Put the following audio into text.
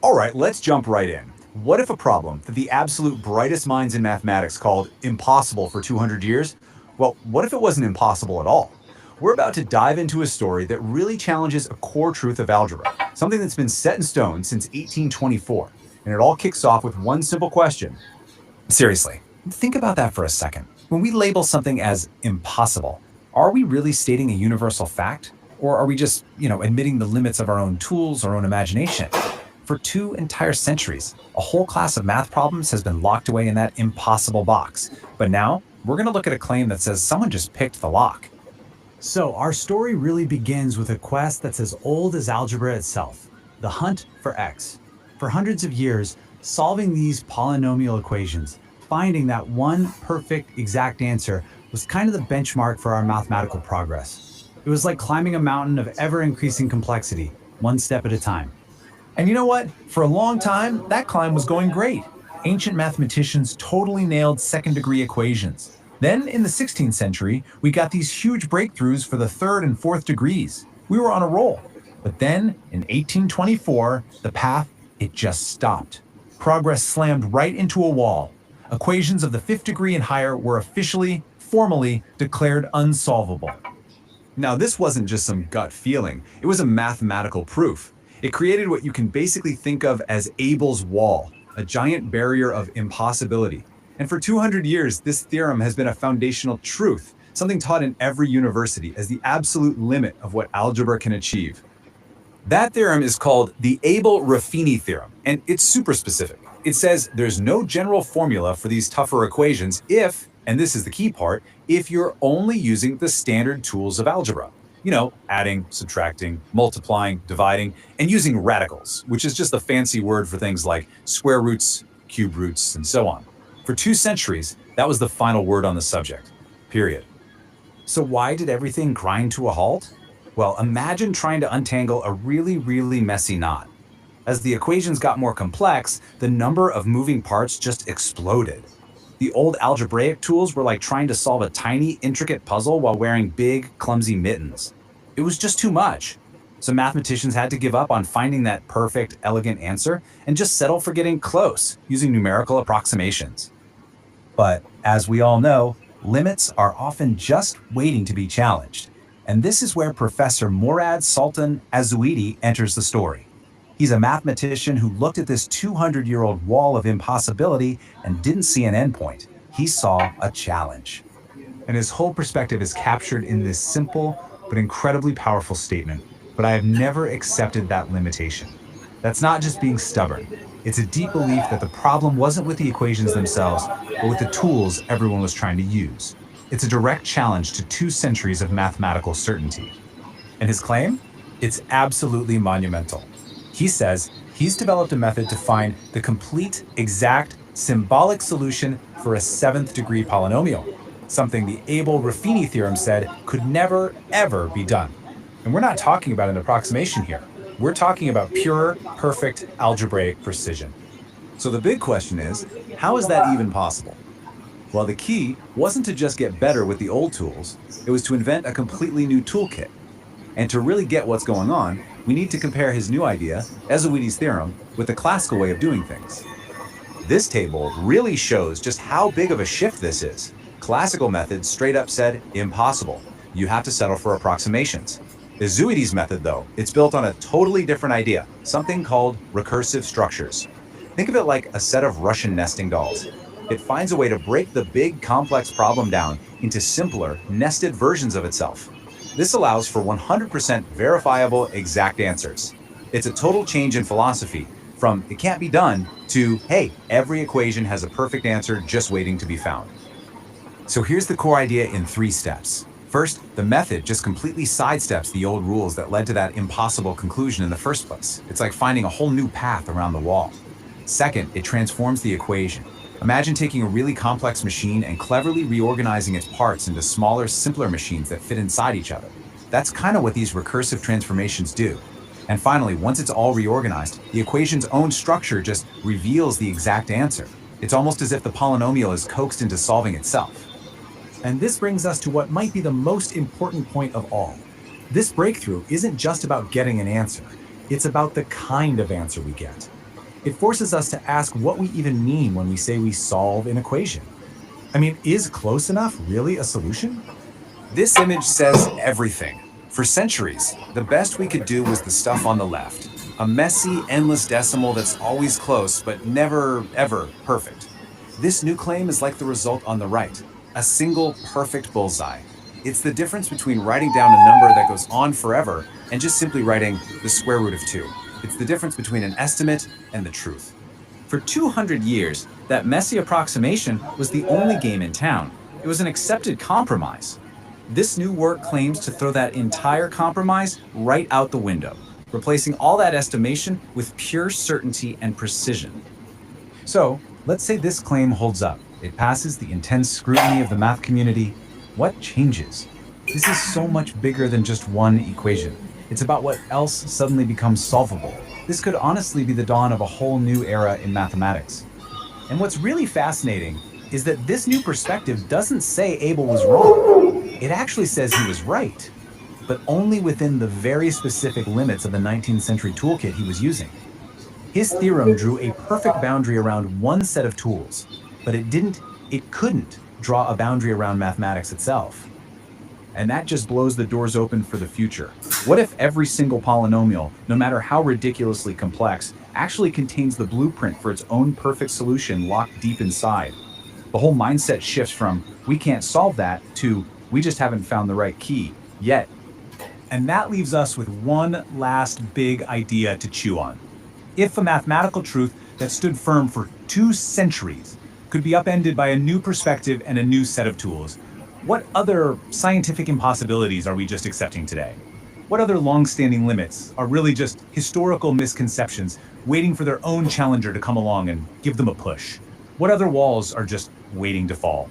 All right, let's jump right in. What if a problem that the absolute brightest minds in mathematics called impossible for 200 years? Well, what if it wasn't impossible at all? We're about to dive into a story that really challenges a core truth of algebra, something that's been set in stone since 1824. And it all kicks off with one simple question. Seriously, think about that for a second. When we label something as impossible, are we really stating a universal fact? Or are we just, admitting the limits of our own tools, our own imagination? For two entire centuries, a whole class of math problems has been locked away in that impossible box. But now, we're going to look at a claim that says someone just picked the lock. So, our story really begins with a quest that's as old as algebra itself, the hunt for x. For hundreds of years, solving these polynomial equations, finding that one perfect exact answer was kind of the benchmark for our mathematical progress. It was like climbing a mountain of ever-increasing complexity, one step at a time. And you know what? For a long time, that climb was going great. Ancient mathematicians totally nailed second-degree equations. Then, in the 16th century, we got these huge breakthroughs for the third and fourth degrees. We were on a roll. But then, in 1824, the path, it just stopped. Progress slammed right into a wall. Equations of the fifth degree and higher were officially, formally declared unsolvable. Now, this wasn't just some gut feeling, it was a mathematical proof. It created what you can basically think of as Abel's wall, a giant barrier of impossibility. And for 200 years, this theorem has been a foundational truth, something taught in every university as the absolute limit of what algebra can achieve. That theorem is called the Abel-Ruffini theorem, and it's super specific. It says there's no general formula for these tougher equations if, and this is the key part, if you're only using the standard tools of algebra. Adding, subtracting, multiplying, dividing, and using radicals, which is just a fancy word for things like square roots, cube roots, and so on. For 2 centuries, that was the final word on the subject. Period. So why did everything grind to a halt? Well, imagine trying to untangle a really, really messy knot. As the equations got more complex, the number of moving parts just exploded. The old algebraic tools were like trying to solve a tiny, intricate puzzle while wearing big, clumsy mittens. It was just too much. So mathematicians had to give up on finding that perfect, elegant answer and just settle for getting close, using numerical approximations. But as we all know, limits are often just waiting to be challenged. And this is where Professor Murad Sultan Azuiti enters the story. He's a mathematician who looked at this 200-year-old wall of impossibility and didn't see an endpoint. He saw a challenge. And his whole perspective is captured in this simple but incredibly powerful statement. But I have never accepted that limitation. That's not just being stubborn. It's a deep belief that the problem wasn't with the equations themselves, but with the tools everyone was trying to use. It's a direct challenge to 2 centuries of mathematical certainty. And his claim? It's absolutely monumental. He says he's developed a method to find the complete, exact, symbolic solution for a 7th-degree polynomial, something the Abel-Ruffini theorem said could never, ever be done. And we're not talking about an approximation here. We're talking about pure, perfect algebraic precision. So the big question is, how is that even possible? Well, the key wasn't to just get better with the old tools, it was to invent a completely new toolkit. And to really get what's going on, we need to compare his new idea, Azuiti's theorem, with the classical way of doing things. This table really shows just how big of a shift this is. Classical methods straight up said, impossible. You have to settle for approximations. Azuiti's method, though, it's built on a totally different idea, something called recursive structures. Think of it like a set of Russian nesting dolls. It finds a way to break the big, complex problem down into simpler, nested versions of itself. This allows for 100% verifiable, exact answers. It's a total change in philosophy, from it can't be done to, hey, every equation has a perfect answer just waiting to be found. So here's the core idea in 3 steps. First, the method just completely sidesteps the old rules that led to that impossible conclusion in the first place. It's like finding a whole new path around the wall. Second, it transforms the equation. Imagine taking a really complex machine and cleverly reorganizing its parts into smaller, simpler machines that fit inside each other. That's kind of what these recursive transformations do. And finally, once it's all reorganized, the equation's own structure just reveals the exact answer. It's almost as if the polynomial is coaxed into solving itself. And this brings us to what might be the most important point of all. This breakthrough isn't just about getting an answer. It's about the kind of answer we get. It forces us to ask what we even mean when we say we solve an equation. I mean, is close enough really a solution? This image says everything. For centuries, the best we could do was the stuff on the left. A messy, endless decimal that's always close, but never, ever perfect. This new claim is like the result on the right. A single, perfect bullseye. It's the difference between writing down a number that goes on forever and just simply writing the square root of 2. It's the difference between an estimate and the truth. For 200 years, that messy approximation was the only game in town. It was an accepted compromise. This new work claims to throw that entire compromise right out the window, replacing all that estimation with pure certainty and precision. So, let's say this claim holds up. It passes the intense scrutiny of the math community. What changes? This is so much bigger than just one equation. It's about what else suddenly becomes solvable. This could honestly be the dawn of a whole new era in mathematics. And what's really fascinating is that this new perspective doesn't say Abel was wrong. It actually says he was right, but only within the very specific limits of the 19th century toolkit he was using. His theorem drew a perfect boundary around one set of tools, but it couldn't draw a boundary around mathematics itself. And that just blows the doors open for the future. What if every single polynomial, no matter how ridiculously complex, actually contains the blueprint for its own perfect solution locked deep inside? The whole mindset shifts from, we can't solve that, to, we just haven't found the right key yet. And that leaves us with one last big idea to chew on. If a mathematical truth that stood firm for 2 centuries could be upended by a new perspective and a new set of tools, what other scientific impossibilities are we just accepting today? What other long-standing limits are really just historical misconceptions waiting for their own challenger to come along and give them a push? What other walls are just waiting to fall?